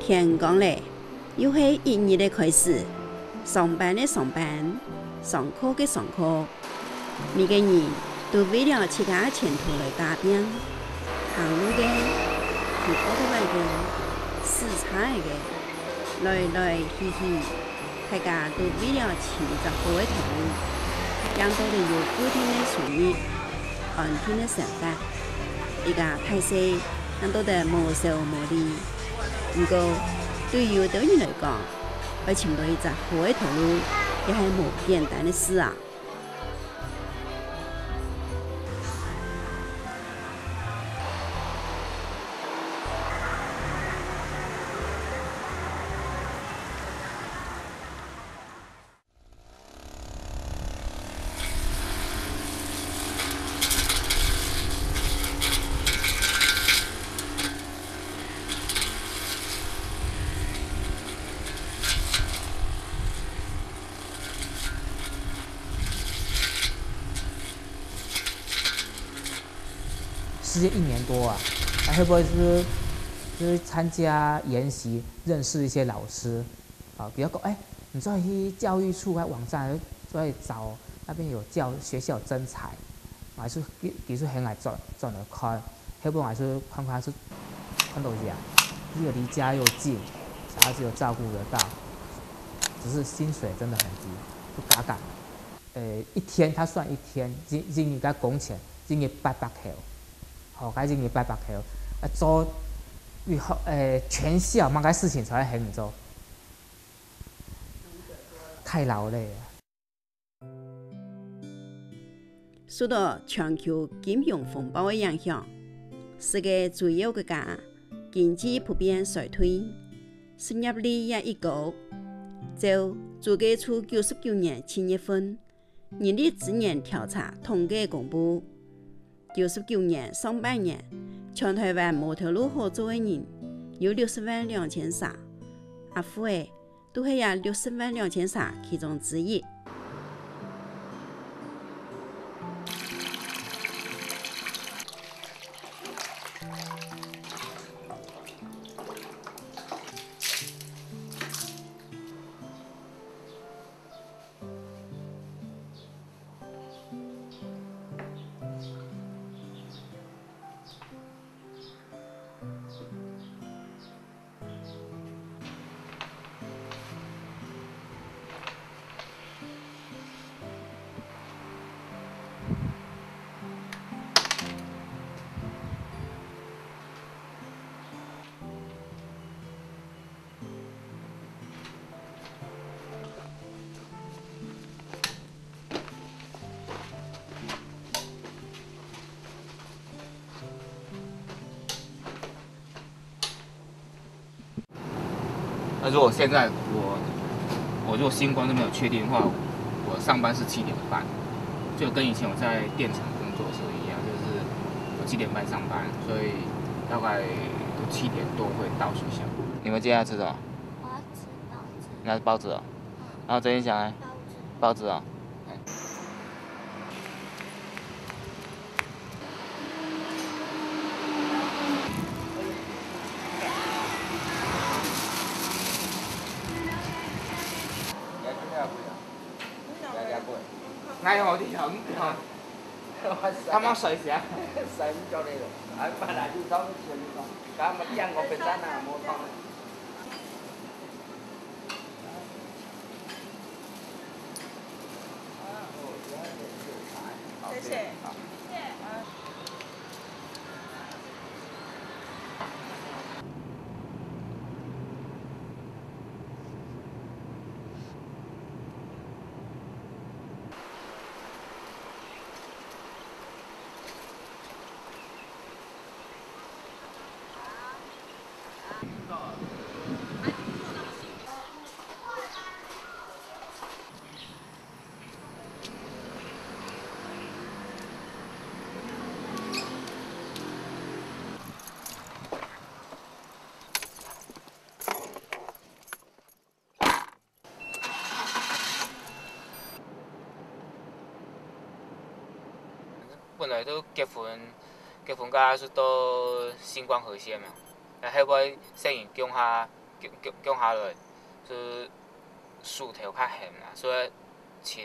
天光了，又是一日的开始。上班的上班，上课的上课，每个人都为了自家前途来打拼。行路的，骑摩托车的，洗菜的，来来去去，大家都为了寻找好的头路，让到的有固定的收入，安定的生活。一个态势，让到的无愁无虑。不过，对于有的人来讲，要寻到一只好的头路，也是无简单的事啊。失业1年多啊，会不会就是参加研习，认识一些老师啊？比如讲，你再去教育处网站，再找那边有学校征才，还是其实很爱赚得开，会不会还是看看是看到这样，又离家又近，小孩子又照顾得到，只是薪水真的很低，就嘎，一天他算一天，今年该工钱，今年800块。好，该今年800块，做以后全校忙个事情才会很做，太劳累了。受到全球金融风暴的影响，世界主要国家经济普遍衰退，失业率也一高。就统计处99年7月份人力资源调查统计公布，99年上半年，全台湾无头路好做的人有60.203，阿富汗都是也60.203其中之一。那如果现在我如果新冠都没有确定的话，我上班是7点半，就跟以前我在电厂工作的时候一样，就是我7点半上班，所以大概7点多会到学校。你们今天要吃什么？我要吃包子。那是包子哦。然后曾一翔呢？包子哦。ngay hồi thì hận rồi không có sợi sẽ sợi cho đây rồi ở ba đại chú đó cả mấy dân còn phải ra nào mua con谢谢。本来都结婚甲是到新光河线嘛，会不会适应乡下降下来，就是树头较咸啦，所以像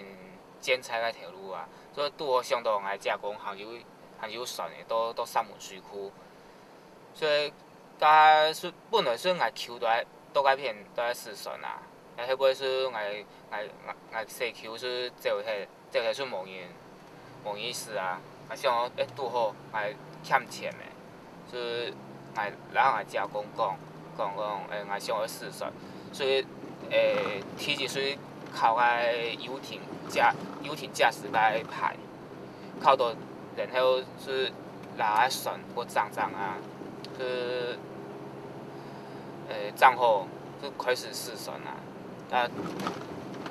剪菜个条路啊，所以拄好上到来加工杭州选的都三门水库，所以甲本来说来求都改片都在试算啦，啊，迄尾说来细求说做迄说某意思啊，啊想拄好来欠钱的，所以来加工讲来想要试算，所以提一水靠个游艇驾驶来排，靠到然后是来算或账啊，是账后就开始试算啦，啊，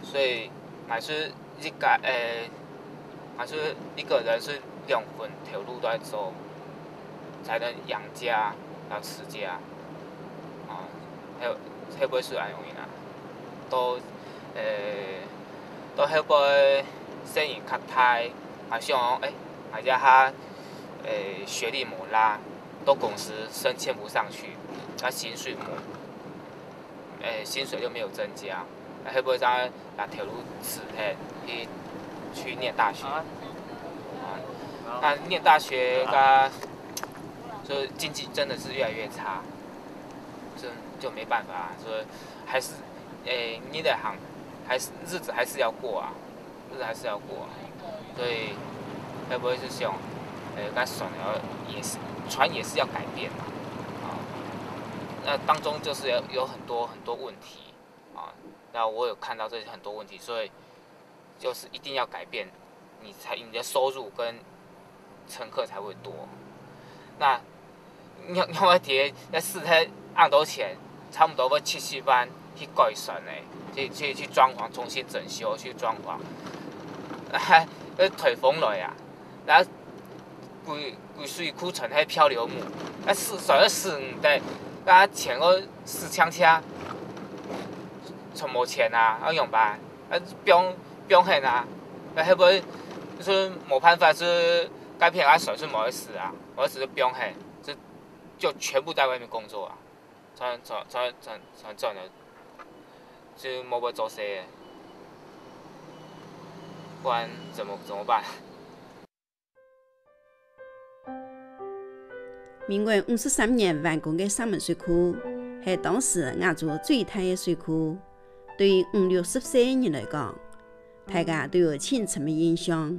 所以还是还是一个人是2份条路都在走，才能养家，然后持家，啊，迄尾是安容易啦，都迄尾生意较歹，啊想讲大家他学历没拉，都公司升迁不上去，他薪水就没有增加，啊，会不会让他条路辞去念大学？啊，那念大学就经济真的是越来越差，就没办法，所以还是你的行还是日子还是要过啊，所以会不会是想该选了船也是要改变嘛，啊，那当中就是有很多问题啊，那我有看到这些很多问题，所以就是一定要改变，你的收入跟乘客才会多。那另外一那4天按多钱，差不多要70万去改善的，去装潢，重新整修去装潢，退风落啊，然后规水库存迄漂流木，所以4-5地，甲前个4枪车，存无钱啊，用办？表现啊，迄尾就是没办法，是该骗水是某一事啊，某一事就表现，就全部在外面工作啊，才赚的，就没要做事的，不然怎么办？民国53年完工的三门水库，是当时亚洲最大的水库。对于50-60岁的人来讲，大家都有深层的印象。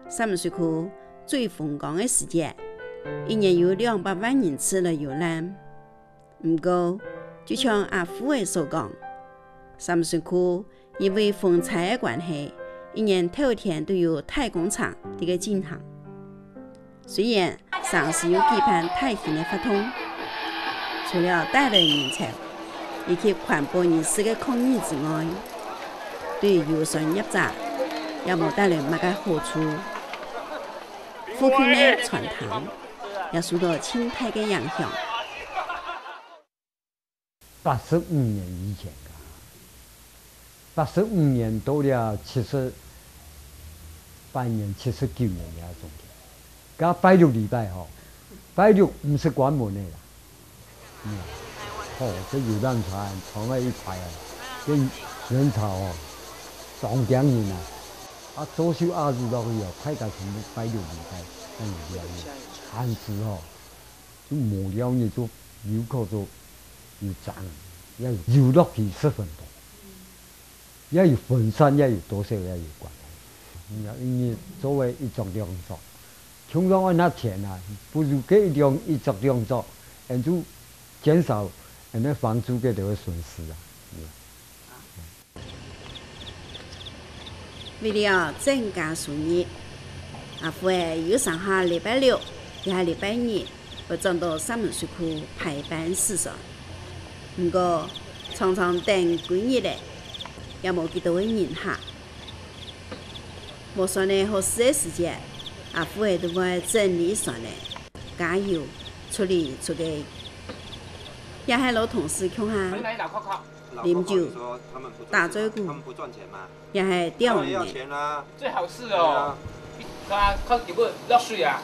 三门水库最风光的时节，一年有200万人次来游览。不过，就像阿富伟所讲，三门水库因为风灾的关系，一年头天都有太工厂这个进行。虽然上市有几盘太线的发通，除了带来人潮以及环保人士的抗议之外，对游船业者也无带来乜个好处。附近的船塘也受到生态的影响。85年以前85年到了78年、79年也中间。甲拜六礼拜吼，拜六不是关门的啦。这游览船从那一排啊，这人潮哦，上惊人啊！左手亚日落去哦，大家全部拜六礼拜那有了呢。汉子哦，就无聊呢，就游客就有涨，也有游乐去10分多，也有分散，也有多少也有关系。因为作为一种动作。穷人按他钱啊，不如给一作两作，就减少那房租给这个损失啊。为了增加收入，阿富又上下礼拜6、礼拜日要转到三门水库排班试船。不过常常等几日嘞，也无几多人客。无算呢合适的时间。阿富都会整理船嘞，加油、处理出去，也系老同事乡下啉酒、打嘴鼓，也系钓鱼的。最好是哦，靠日本落水啊！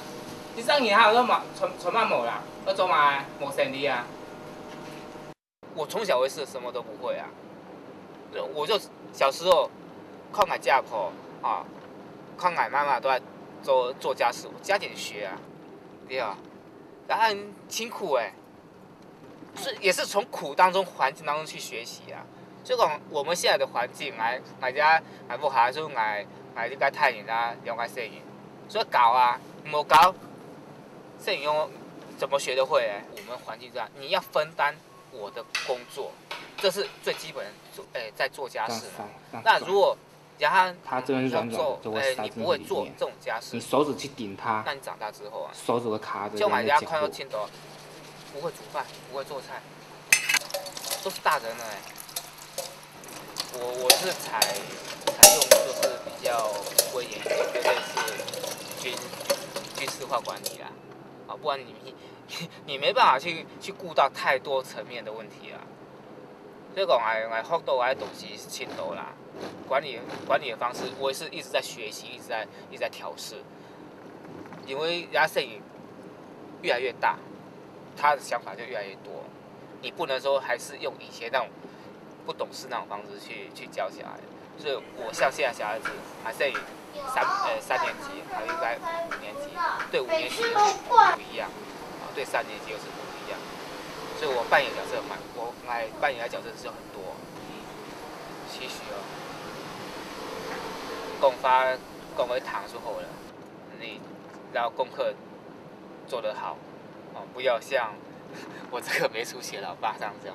你上年还有那船嘛无啦，我做嘛无生意啊。我从小我是什么都不会啊，我就小时候看俺家婆啊，看俺妈妈都在做家事，我加点学啊，对啊，很辛苦哎，也是从苦当中环境当中去学习啊。所以讲我们现在的环境，俺家俺不好，所以俺这个太阳啊，用个摄影，所以搞啊，没搞，摄影用怎么学都会哎。我们环境这样，你要分担我的工作，这是最基本的在做家事。那如果然后它这边软软的，就会塞你不会做这种家事，你手指去顶它，那你长大之后啊，手指会卡着。就俺家看到镜头，不会煮饭，不会做菜，都是大人了哎。我是采用就是比较威严，就类似军事化管理啦，啊，不然你没办法去顾到太多层面的问题啊。所以讲我学到的东西是轻度啦，管理的方式，我也是一直在学习，一直在调试。因为人家摄影越来越大，他的想法就越来越多，你不能说还是用以前那种不懂事那种方式去教小孩。所以我像现在小孩子还摄影3年级，还有应该5年级，对5年级不一样，啊，对3年级又是不一样。所以我扮演角色我扮演的角色是有很多，期许哦。讲回堂就好了，你然后功课做得好，哦，不要像我这个没出息的老爸这样子。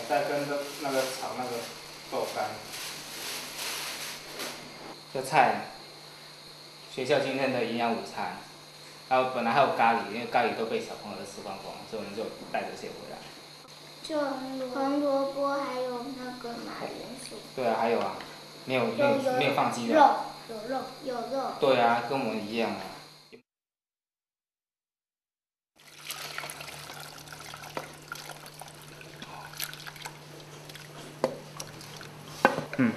再跟那个炒那个豆干，这菜，学校今天的营养午餐，然后本来还有咖喱，因为咖喱都被小朋友都吃光光，所以我们就带这些回来。就红萝卜还有那个马铃薯。对啊，还有啊，没有放鸡的。有肉。对啊，跟我们一样啊。嗯。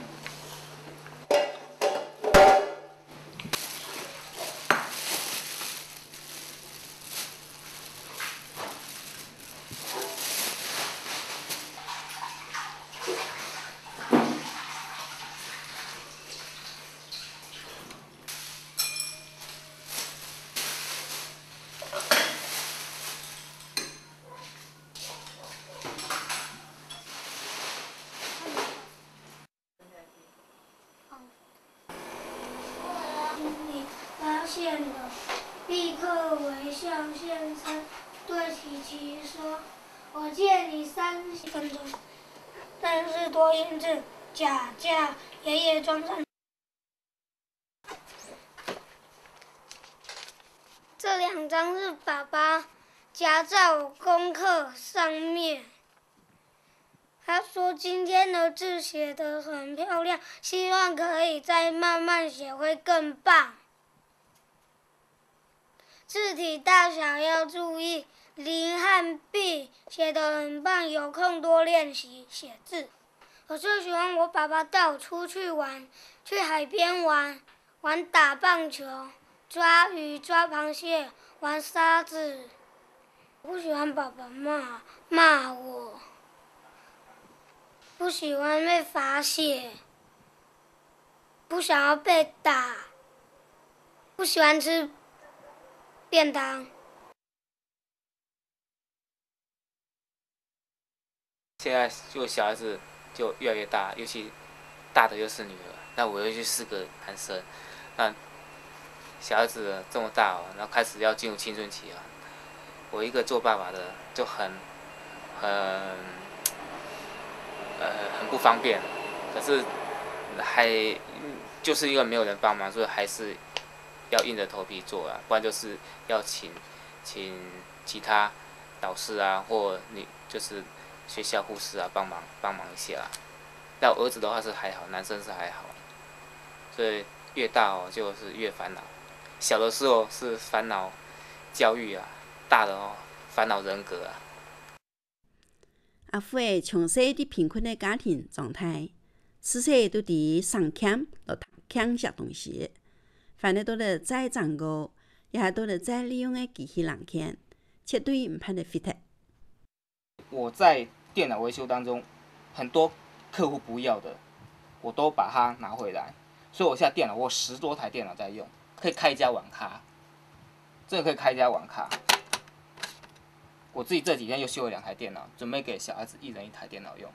你发现了，立刻微笑现身，对琪琪说：“我借你30分钟。”但是多音字假假爷爷装上。这2张是爸爸夹在我功课上面。他说今天的字写得很漂亮，希望可以再慢慢写会更棒。字体大小要注意，零和 B 写得很棒，有空多练习写字。我最喜欢我爸爸带我出去玩，去海边玩打棒球、抓鱼、抓螃蟹、玩沙子。我不喜欢爸爸骂我。不喜欢被罚写，不想要被打，不喜欢吃便当。现在就小孩子就越来越大，尤其大的又是女儿，那我又去4个男生，那小孩子这么大哦，然后开始要进入青春期了，我一个做爸爸的就很不方便，可是就是因为没有人帮忙，所以还是要硬着头皮做啊，不然就是要请其他导师啊，或你就是学校护士啊帮忙一下啊。但我儿子的话是还好，男生是还好，所以越大哦就是越烦恼。小的时候是烦恼教育啊，大的哦烦恼人格啊。阿富的从小伫贫困的家庭状态，自细都伫上캠落读캠学东西，反正都咧再掌握，也还都咧再利用的机器人权，绝对唔怕得 fit。我在电脑维修当中，很多客户不要的，我都把它拿回来，所以我现在电脑我有10多台电脑在用，可以开一家网咖，真的可以开一家网咖。我自己这几天又修了2台电脑，准备给小孩子1人1台电脑用。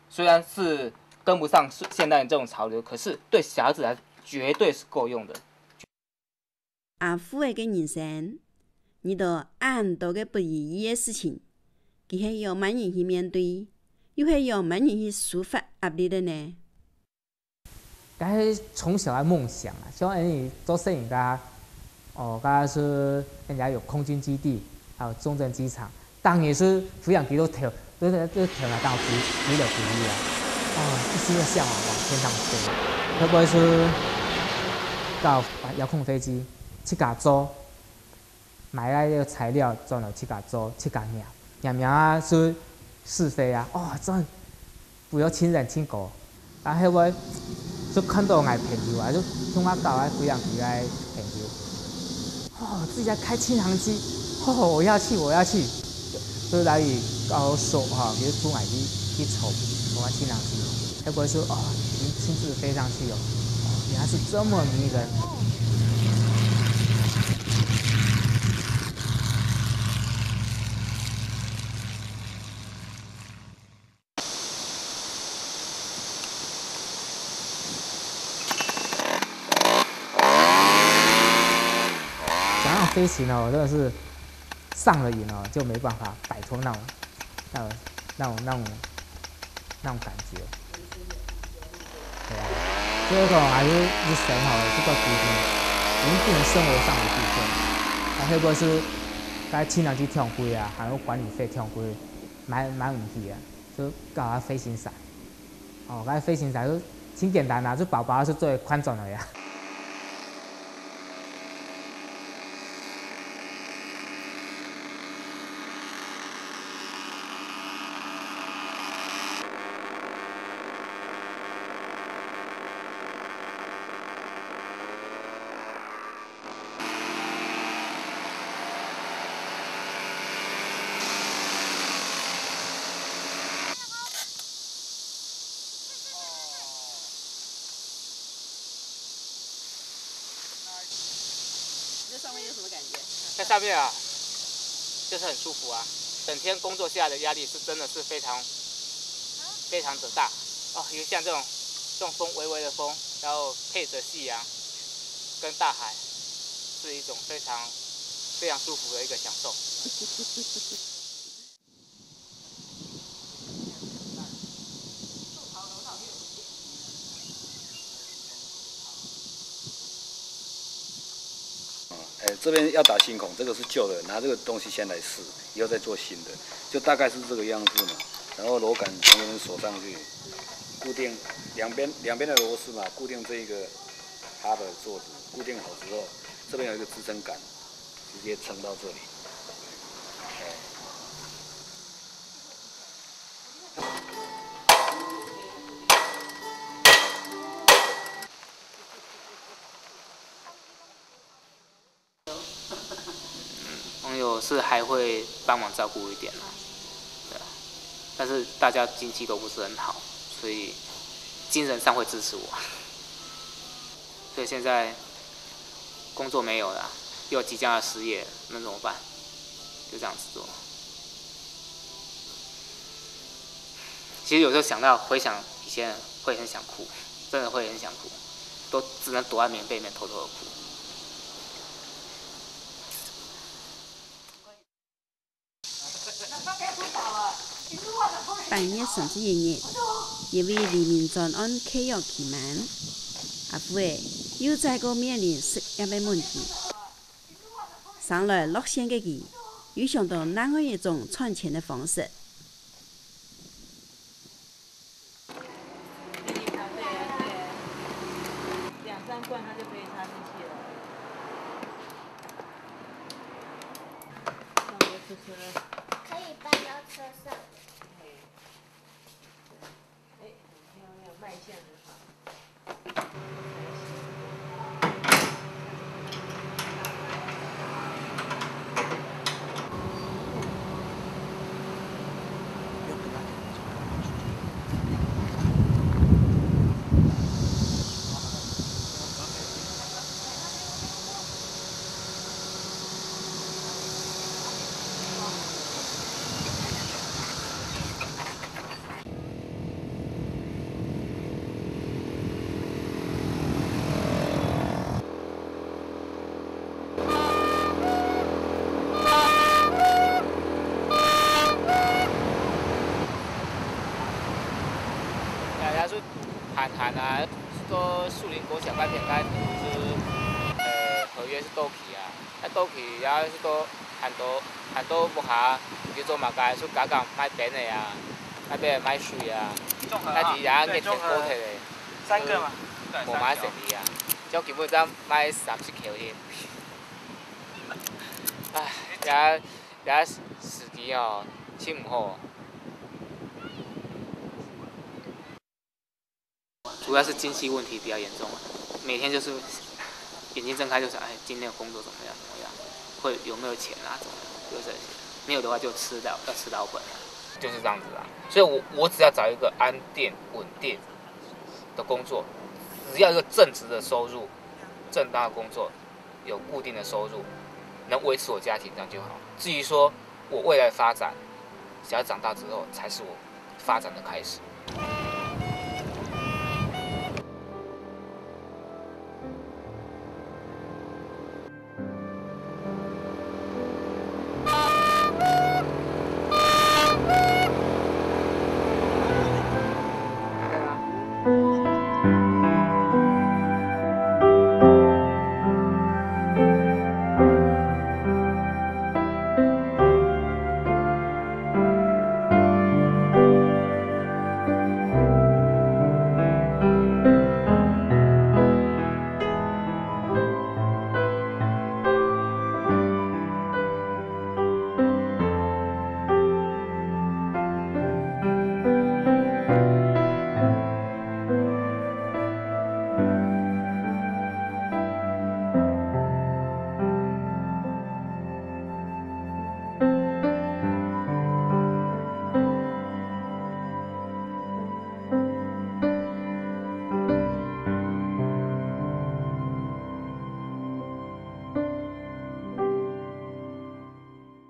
虽然是跟不上现代这种潮流，可是对小孩子来说绝对是够用的。阿富的人生遇到很多嘅不如意的事情，佢係要慢人去面对，又係要慢人去抒发压力的呢？但是从小的梦想啊，希望你做摄影家，哦，刚才是人家有空军基地，还有中正机场，当然是抚养机都跳来当飞了不易啊，一心的向往天上飞，会不会是到遥控飞机去甲租，买来个材料装了去甲租，去甲鸟啊是飞啊，真不要亲人亲狗，啊，会不会就看到我朋友啊，就从我搞来抚养机来朋友，自己在开轻航机，我要去，就来告手比如租买去筹我们轻航机，会不会说您亲自飞上去原来是这么迷人。飞行真的是上了瘾就没办法摆脱那种感觉。对啊，这种还是神这个部分已经变成生活上的部分。会不会是该轻量机跳贵啊，还有管理费跳贵，蛮问题啊。就搞个飞行伞，该飞行伞就挺简单就宝宝是最宽敞的呀。上面有什么感觉？在上面啊，就是很舒服啊。整天工作下来的压力是真的是非常的大因为像这种风微微的风，然后配着夕阳跟大海，是一种非常舒服的一个享受。这边要打新孔，这个是旧的，拿这个东西先来试，以后再做新的，就大概是这个样子嘛。然后螺杆从这边锁上去，固定两边的螺丝嘛，固定这一个它的座子，固定好之后，这边有一个支撑杆，直接撑到这里。朋友是还会帮忙照顾一点对，但是大家经济都不是很好，所以精神上会支持我。所以现在工作没有了，又即将要失业，那怎么办？就这样子做。其实有时候想到回想以前，会很想哭，真的会很想哭，都只能躲在棉被里面偷偷的哭。8月31日，因为黎明专案契约期满，阿父又再个面临失业的问题。上来落线的佢，又想到哪样一种赚钱的方式？可以搬到车上。卖相很好。谈啊，说树林国小那边该是合约是到期啊，到期也是都很多不下，叫做嘛该说加买便的啊，那边买水啊，那是也给填补起来。3个嘛，无买成利啊，就基本上买30块钱。唉，也时机哦，真唔好。主要是经济问题比较严重，每天就是眼睛睁开就想，哎，今天的工作怎么样？会有没有钱啊？怎么样？就是没有的话就要吃老本了，就是这样子啊。所以我只要找一个安定稳定的工作，只要一个正职的收入，正当的工作，有固定的收入，能维持我家庭，这样就好。至于说我未来发展，只要长大之后才是我发展的开始。